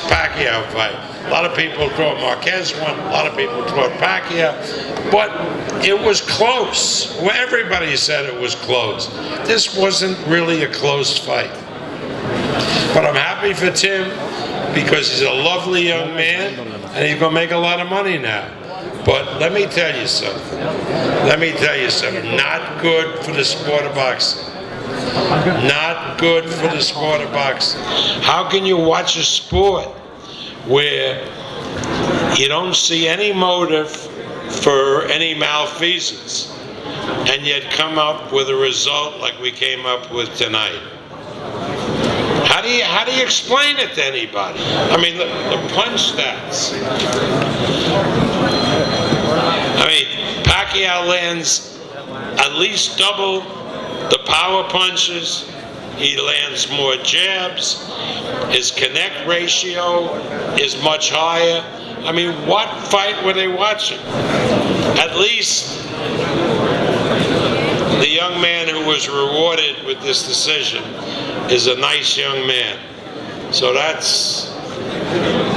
Marquez-Pacquiao fight. A lot of people thought Marquez won, a lot of people thought Pacquiao, but it was close. Well, everybody said it was close. This wasn't really a close fight. But I'm happy for Tim because he's a lovely young man and he's gonna make a lot of money now. But let me tell you something. Not good for the sport of boxing. Not good for the sport of boxing. How can you watch a sport where you don't see any motive for any malfeasance and yet come up with a result like we came up with tonight? How do you explain it to anybody? I mean, the punch stats. I mean, Pacquiao lands at least double the power punches. He lands more jabs. His connect ratio is much higher. I mean, what fight were they watching? At least the young man who was rewarded with this decision is a nice young man. So that's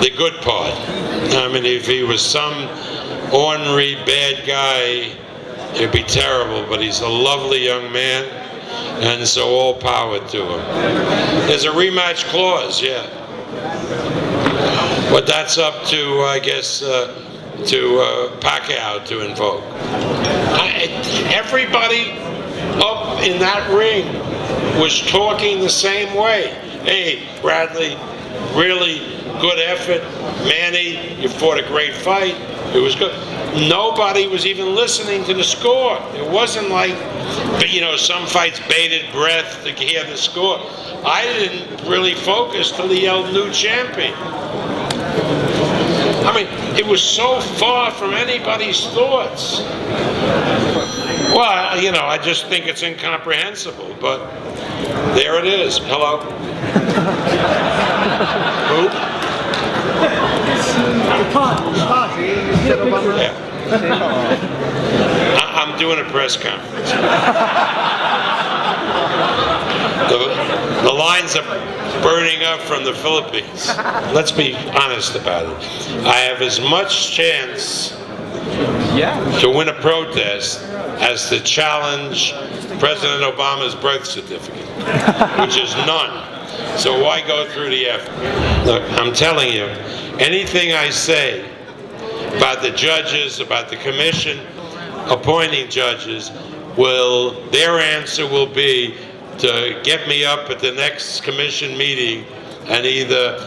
the good part. I mean, if he was some ornery bad guy, it'd be terrible, but he's a lovely young man, and so all power to him. There's a rematch clause, yeah. But that's up to, I guess, Pacquiao to invoke. Everybody up in that ring was talking the same way. Hey, Bradley, really good effort. Manny, you fought a great fight. It was good. Nobody was even listening to the score. It wasn't like, you know, some fights bated breath to hear the score. I didn't really focus till he yelled new champion. I mean, it was so far from anybody's thoughts. Well, you know, I just think it's incomprehensible, but there it is. Hello? Who? Yeah. I'm doing a press conference. The lines are burning up from the Philippines. Let's be honest about it. I have as much chance to win a protest as to challenge President Obama's birth certificate, which is none. So why go through the effort? Look, I'm telling you, anything I say about the judges, about the commission appointing judges, their answer will be to get me up at the next commission meeting and either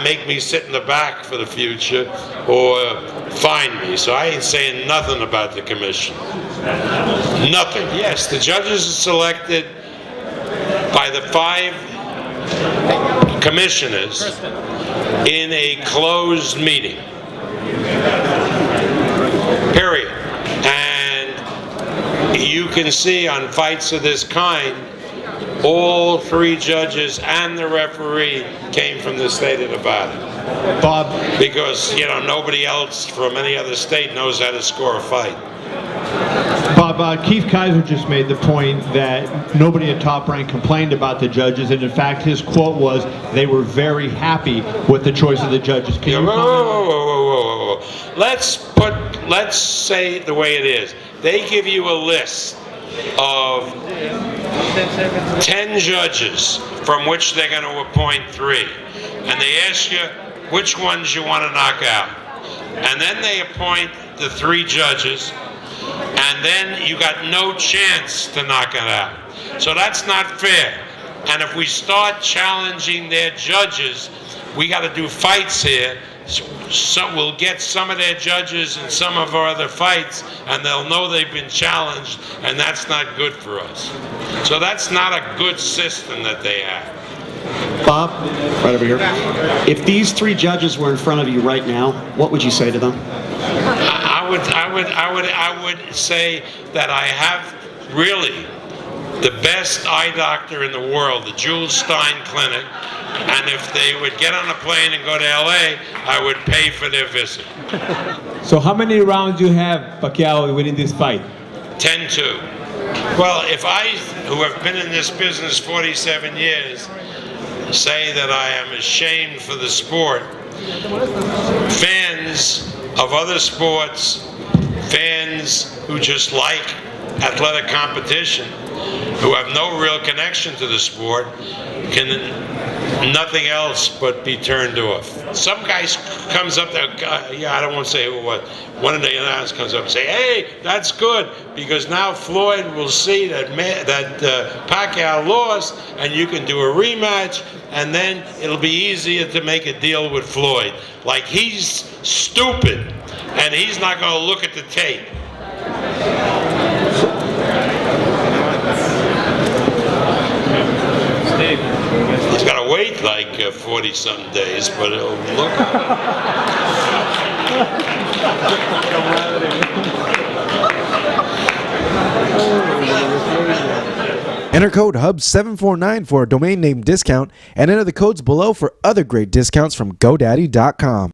make me sit in the back for the future or fine me. So I ain't saying nothing about the commission. Nothing. Yes, the judges are selected by the 5 commissioners in a closed meeting. Period. And you can see on fights of this kind, all 3 judges and the referee came from the state of Nevada. Bob. Because, you know, nobody else from any other state knows how to score a fight. Bob, Keith Kaiser just made the point that nobody at Top Rank complained about the judges, and in fact his quote was, they were very happy with the choice of the judges. Can you whoa. Let's say it the way it is. They give you a list of 10 judges from which they're going to appoint 3. And they ask you which ones you want to knock out. And then they appoint the 3 judges, and then you got no chance to knock it out. So that's not fair. And if we start challenging their judges, we got to do fights here. So we'll get some of their judges in some of our other fights, and they'll know they've been challenged, and that's not good for us. So that's not a good system that they have. Bob, right over here. If these 3 judges were in front of you right now, what would you say to them? I would say that I have really the best eye doctor in the world, the Jules Stein Clinic, and if they would get on a plane and go to LA, I would pay for their visit. So how many rounds do you have, Pacquiao, winning this fight? 10-2. Well, if I, who have been in this business 47 years, say that I am ashamed for the sport. Fans of other sports, fans who just like athletic competition, who have no real connection to the sport, can nothing else but be turned off. Some guy comes up there, I don't want to say who it was, one of the announcers comes up and say, hey, that's good, because now Floyd will see that Pacquiao lost, and you can do a rematch, and then it'll be easier to make a deal with Floyd. Like, he's stupid, and he's not going to look at the tape. He's got to wait like 40-something days, but it'll look. Enter code HUB749 for a domain name discount and enter the codes below for other great discounts from GoDaddy.com.